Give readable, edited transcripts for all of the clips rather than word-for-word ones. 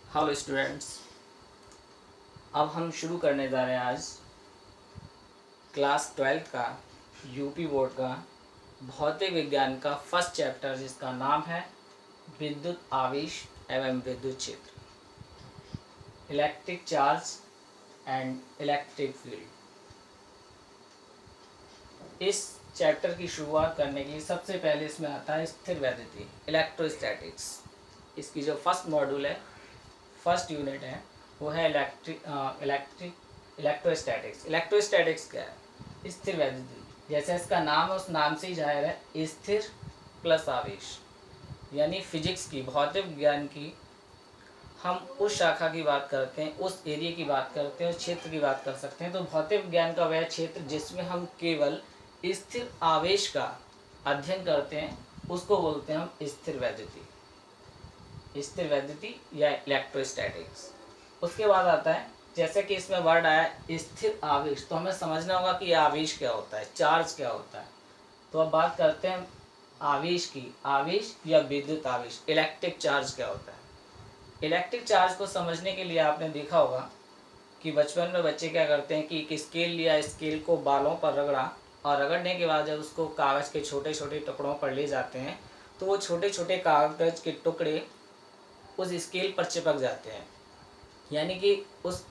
Hello students, अब हम शुरू करने जा रहे हैं आज क्लास 12 का यूपी बोर्ड का भौतिक विज्ञान का फर्स्ट चैप्टर, जिसका नाम है विद्युत आवेश एवं विद्युत क्षेत्र, electric charge and electric field. इस चैप्टर की शुरुआत करने के लिए सबसे पहले इसमें आता है स्थिर वैद्युति, इलेक्ट्रोस्टैटिक्स। इसकी जो फर्स्ट मॉड्यूल है, फर्स्ट यूनिट है, वो है इलेक्ट्रोस्टैटिक्स। इलेक्ट्रोस्टैटिक्स क्या है? स्थिर वैद्युति। जैसे इसका नाम है, उस नाम से ही जाहिर है स्थिर प्लस आवेश, यानी फिजिक्स की, भौतिक विज्ञान की हम उस शाखा की बात करते हैं, उस एरिया की बात करते हैं, उस क्षेत्र की बात कर सकते हैं। तो भौतिक विज्ञान का वह क्षेत्र जिसमें हम केवल स्थिर आवेश का अध्ययन करते हैं, उसको बोलते हैं हम स्थिर वैद्युति, स्थिर वैद्युति या इलेक्ट्रोस्टैटिक्स। उसके बाद आता है, जैसे कि इसमें वर्ड आया स्थिर आवेश, तो हमें समझना होगा कि आवेश क्या होता है, चार्ज क्या होता है। तो अब बात करते हैं आवेश की। आवेश या विद्युत आवेश, इलेक्ट्रिक चार्ज क्या होता है? इलेक्ट्रिक चार्ज को समझने के लिए आपने देखा होगा कि बचपन में बच्चे क्या करते हैं कि एक स्केल लिया, स्केल को बालों पर रगड़ा, और रगड़ने के बाद जब उसको कागज़ के छोटे छोटे टुकड़ों पर ले जाते हैं, तो वो छोटे छोटे कागज़ के टुकड़े उस स्केल पर चिपक जाते हैं। यानी कि उस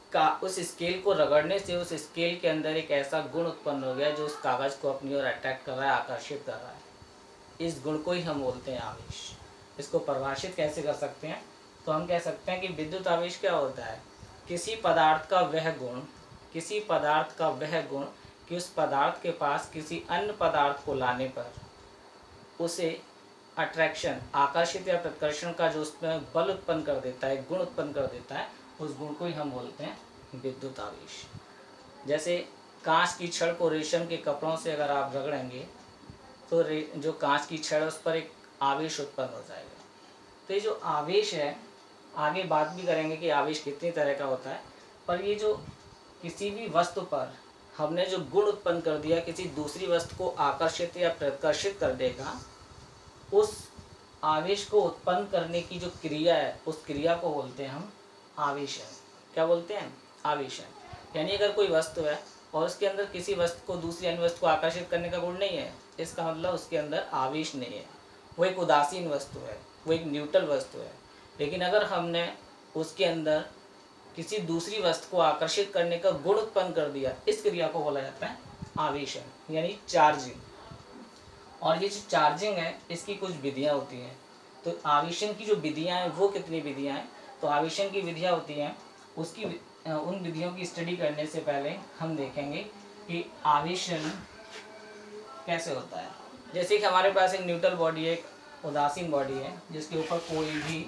स्केल को रगड़ने से उस स्केल के अंदर एक ऐसा गुण उत्पन्न हो गया जो उस कागज़ को अपनी ओर अट्रैक्ट कर रहा है, आकर्षित कर रहा है। इस गुण को ही हम बोलते हैं आवेश। इसको परिभाषित कैसे कर सकते हैं? तो हम कह सकते हैं कि विद्युत आवेश क्या होता है? किसी पदार्थ का वह गुण, किसी पदार्थ का वह गुण कि उस पदार्थ के पास किसी अन्य पदार्थ को लाने पर उसे अट्रैक्शन, आकर्षित या प्रतिकर्षण का जो उसमें बल उत्पन्न कर देता है, गुण उत्पन्न कर देता है, उस गुण को ही हम बोलते हैं विद्युत आवेश। जैसे कांच की छड़ को रेशम के कपड़ों से अगर आप रगड़ेंगे तो जो कांच की छड़ है उस पर एक आवेश उत्पन्न हो जाएगा। तो ये जो आवेश है, आगे बात भी करेंगे कि आवेश कितनी तरह का होता है, पर ये जो किसी भी वस्तु पर हमने जो गुण उत्पन्न कर दिया, किसी दूसरी वस्तु को आकर्षित या प्रतिकर्षित कर देगा, उस आवेश को उत्पन्न करने की जो क्रिया है, उस क्रिया को बोलते हैं हम आवेशन। क्या बोलते हैं? आवेशन। यानी अगर कोई वस्तु है और उसके अंदर किसी वस्तु को, दूसरी अन्य वस्तु को आकर्षित करने का गुण नहीं है, इसका मतलब उसके अंदर आवेश नहीं है, वो एक उदासीन वस्तु है, वो एक न्यूट्रल वस्तु है। लेकिन अगर हमने उसके अंदर किसी दूसरी वस्तु को आकर्षित करने का गुण उत्पन्न कर दिया, इस क्रिया को बोला जाता है आवेशन, यानी चार्जिंग। और ये जो चार्जिंग है, इसकी कुछ विधियाँ होती हैं। तो आवेशन की जो विधियाँ हैं, वो कितनी विधियाँ हैं? तो आवेशन की विधियाँ होती हैं, उसकी उन विधियों की स्टडी करने से पहले हम देखेंगे कि आवेशन कैसे होता है। जैसे कि हमारे पास एक न्यूट्रल बॉडी है, एक उदासीन बॉडी है, जिसके ऊपर कोई भी,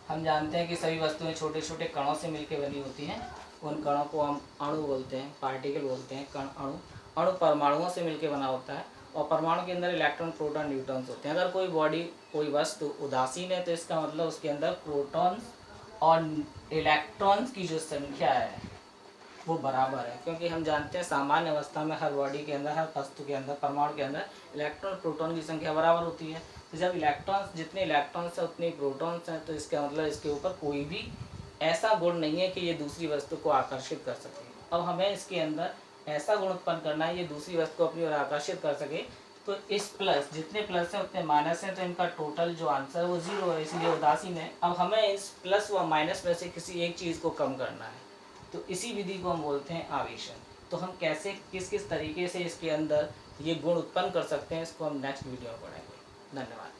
हम जानते हैं कि सभी वस्तुएं छोटे छोटे कणों से मिलकर बनी होती हैं। उन कणों को हम अणु बोलते हैं, पार्टिकल बोलते हैं। कण, अणु अणु परमाणुओं से मिलकर बना होता है, और परमाणु के अंदर इलेक्ट्रॉन, प्रोटॉन, न्यूट्रॉन्स होते हैं। अगर कोई बॉडी, कोई वस्तु उदासीन है, तो इसका मतलब उसके अंदर प्रोटॉन्स और इलेक्ट्रॉन्स की जो संख्या है वो बराबर है। क्योंकि हम जानते हैं सामान्य अवस्था में हर बॉडी के अंदर, हर वस्तु के अंदर, परमाणु के अंदर इलेक्ट्रॉन प्रोटॉन की संख्या बराबर होती है। तो जब इलेक्ट्रॉन्स, जितने इलेक्ट्रॉन्स हैं उतने प्रोटॉन्स हैं, तो इसका मतलब इसके ऊपर कोई भी ऐसा गुण नहीं है कि ये दूसरी वस्तु को आकर्षित कर सके। अब हमें इसके अंदर ऐसा गुण उत्पन्न करना है, ये दूसरी वस्तु को अपनी ओर आकर्षित कर सके। तो इस प्लस, जितने प्लस हैं उतने माइनस हैं, तो इनका टोटल जो आंसर है वो 0 है, इसलिए उदासीन है। अब हमें इस प्लस व माइनस में से किसी एक चीज़ को कम करना है, तो इसी विधि को हम बोलते हैं आवेशन। तो हम कैसे, किस किस तरीके से इसके अंदर ये गुण उत्पन्न कर सकते हैं, इसको हम नेक्स्ट वीडियो में पढ़ेंगे। धन्यवाद।